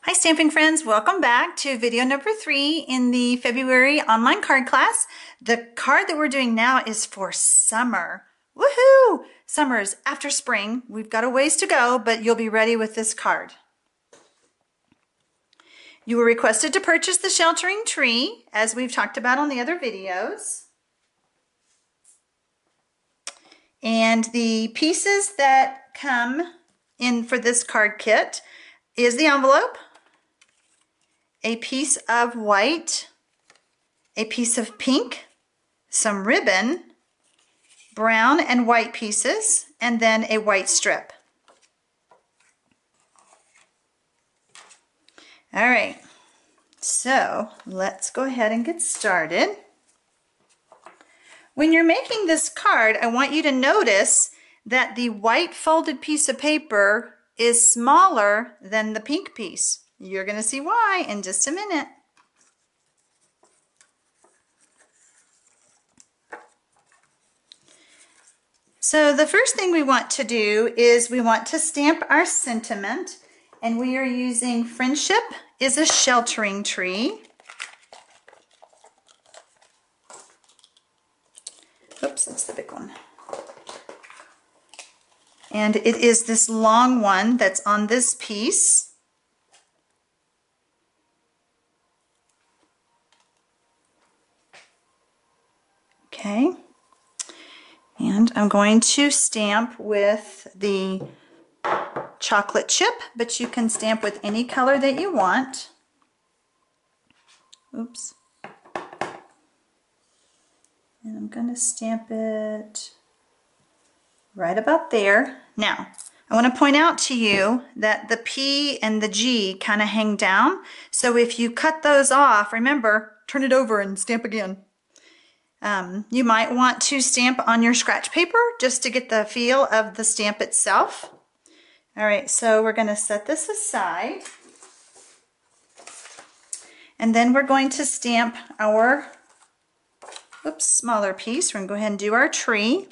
Hi stamping friends, welcome back to video number 3 in the February online card class. The card that we're doing now is for summer. Woohoo! Summer is after spring. We've got a ways to go, but you'll be ready with this card. You were requested to purchase the sheltering tree, as we've talked about on the other videos. And the pieces that come in for this card kit is the envelope, a piece of white, a piece of pink, some ribbon, brown and white pieces, and then a white strip. All right, so let's go ahead and get started. When you're making this card, I want you to notice that the white folded piece of paper is smaller than the pink piece. You're going to see why in just a minute. So the first thing we want to do is we want to stamp our sentiment, and we are using Friendship is a Sheltering Tree. Oops, that's the big one. And it is this long one that's on this piece. Okay, and I'm going to stamp with the chocolate chip, but you can stamp with any color that you want. Oops. And I'm going to stamp it right about there. Now, I want to point out to you that the P and the G kind of hang down. So if you cut those off, remember, turn it over and stamp again. You might want to stamp on your scratch paper just to get the feel of the stamp itself. All right, so we're going to set this aside. And then we're going to stamp our smaller piece. We're going to go ahead and do our tree.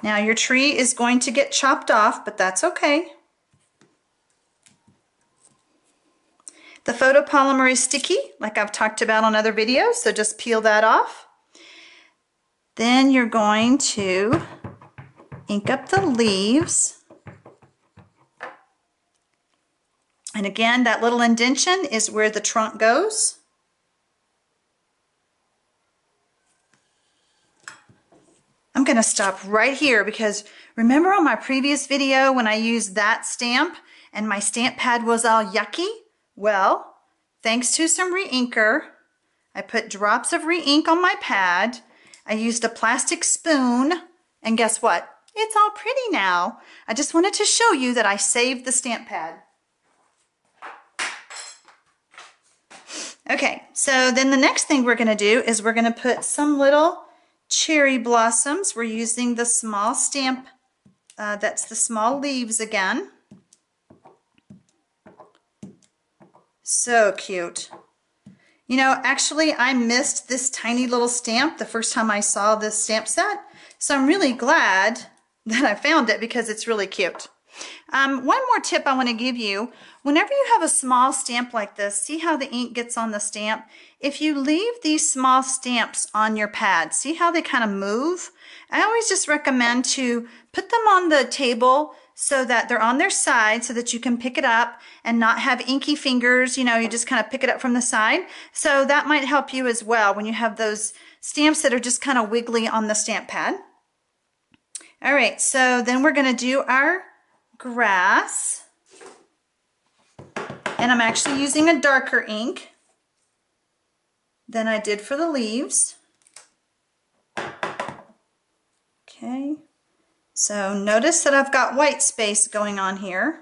Now your tree is going to get chopped off, but that's okay. The photopolymer is sticky, like I've talked about on other videos, so just peel that off. Then you're going to ink up the leaves. And again, that little indentation is where the trunk goes. I'm going to stop right here because remember on my previous video when I used that stamp and my stamp pad was all yucky? Well, thanks to some re-inker, I put drops of re-ink on my pad. I used a plastic spoon, and guess what? It's all pretty now. I just wanted to show you that I saved the stamp pad. Okay, so then the next thing we're going to do is we're going to put some little cherry blossoms. We're using the small stamp, that's the small leaves again. So cute. You know, actually I missed this tiny little stamp the first time I saw this stamp set, so I'm really glad that I found it because it's really cute. One more tip I want to give you, whenever you have a small stamp like this, see how the ink gets on the stamp? If you leave these small stamps on your pad, see how they kind of move? I always just recommend to put them on the table so that they're on their side so that you can pick it up and not have inky fingers. You know, you just kind of pick it up from the side. So that might help you as well when you have those stamps that are just kind of wiggly on the stamp pad. All right, so then we're going to do our grass. And I'm actually using a darker ink than I did for the leaves. Okay. So notice that I've got white space going on here.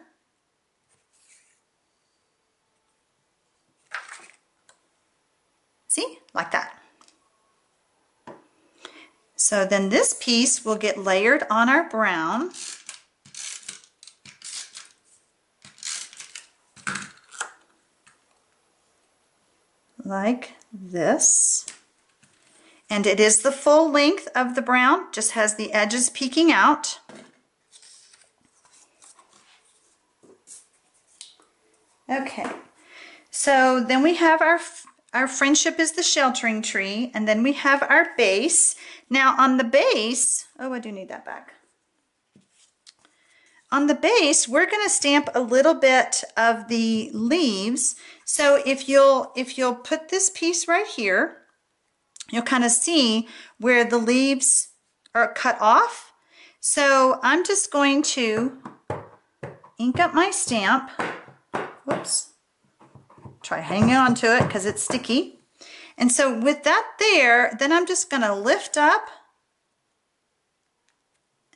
See? Like that. So then this piece will get layered on our brown. Like this. And it is the full length of the brown, just has the edges peeking out. Okay, so then we have our friendship is the sheltering tree, and then we have our base. Now on the base, oh, I do need that back. On the base, we're going to stamp a little bit of the leaves. So if you'll put this piece right here, you'll kind of see where the leaves are cut off. So I'm just going to ink up my stamp. Whoops. Try hanging on to it because it's sticky. And so with that there, then I'm just going to lift up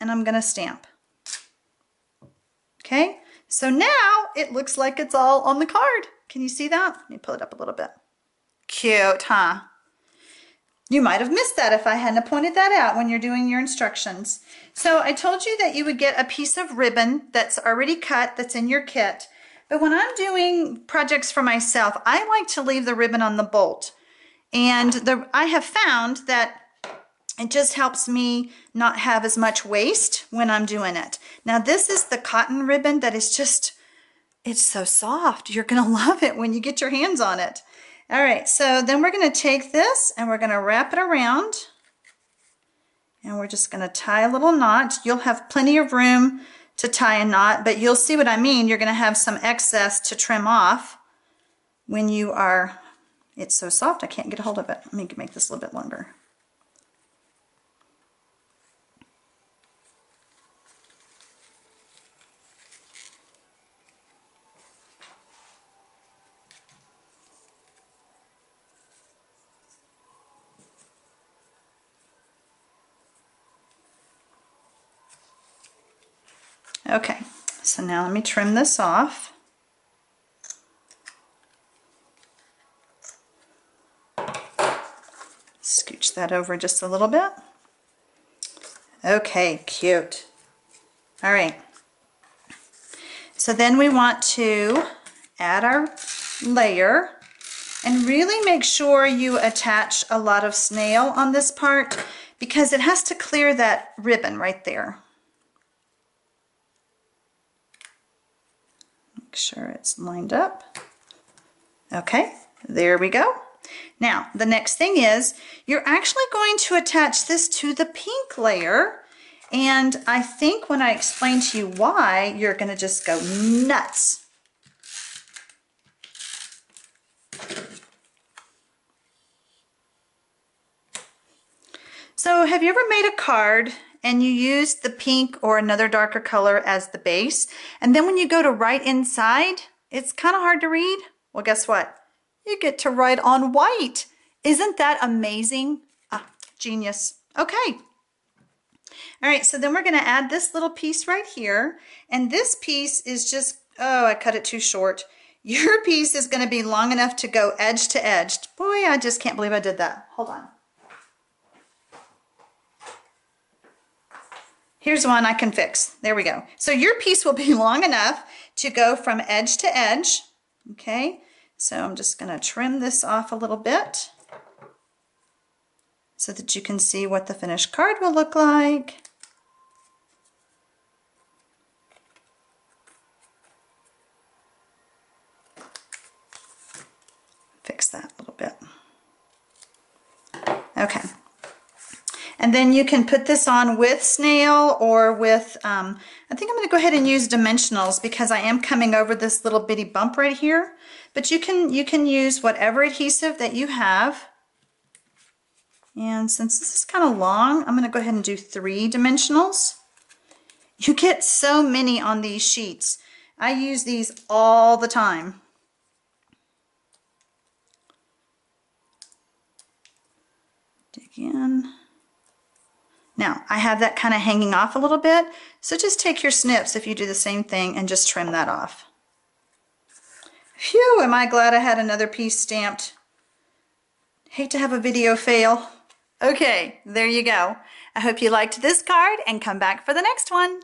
and I'm going to stamp. Okay, so now it looks like it's all on the card. Can you see that? Let me pull it up a little bit. Cute, huh? You might have missed that if I hadn't pointed that out when you're doing your instructions. So I told you that you would get a piece of ribbon that's already cut, that's in your kit. But when I'm doing projects for myself, I like to leave the ribbon on the bolt. And I have found that it just helps me not have as much waste when I'm doing it. Now this is the cotton ribbon that is just, it's so soft. You're gonna love it when you get your hands on it. All right, so then we're gonna take this and we're gonna wrap it around. And we're just gonna tie a little knot. You'll have plenty of room to tie a knot, but you'll see what I mean. You're gonna have some excess to trim off when you are, it's so soft I can't get a hold of it. Let me make this a little bit longer. Okay, so now let me trim this off. Scooch that over just a little bit. Okay, cute. All right. So then we want to add our layer and really make sure you attach a lot of snail on this part because it has to clear that ribbon right there. Make sure it's lined up. Okay, there we go. Now, the next thing is you're actually going to attach this to the pink layer. And I think when I explain to you why, you're going to just go nuts. So have you ever made a card and you used the pink or another darker color as the base, and then when you go to write inside, it's kind of hard to read? Well, guess what? You get to write on white. Isn't that amazing? Ah, genius. Okay. All right, so then we're going to add this little piece right here, and this piece is just, oh, I cut it too short. Your piece is going to be long enough to go edge to edge. Boy, I just can't believe I did that. Hold on. Here's one I can fix. There we go. So your piece will be long enough to go from edge to edge. Okay, so I'm just going to trim this off a little bit so that you can see what the finished card will look like. Fix that a little bit. Okay. And then you can put this on with snail or with, I think I'm going to go ahead and use dimensionals because I am coming over this little bitty bump right here. But you can use whatever adhesive that you have. And since this is kind of long, I'm going to go ahead and do 3 dimensionals. You get so many on these sheets. I use these all the time. Dig in. Now, I have that kind of hanging off a little bit, so just take your snips if you do the same thing and just trim that off. Phew, am I glad I had another piece stamped. Hate to have a video fail. Okay, there you go. I hope you liked this card and come back for the next one.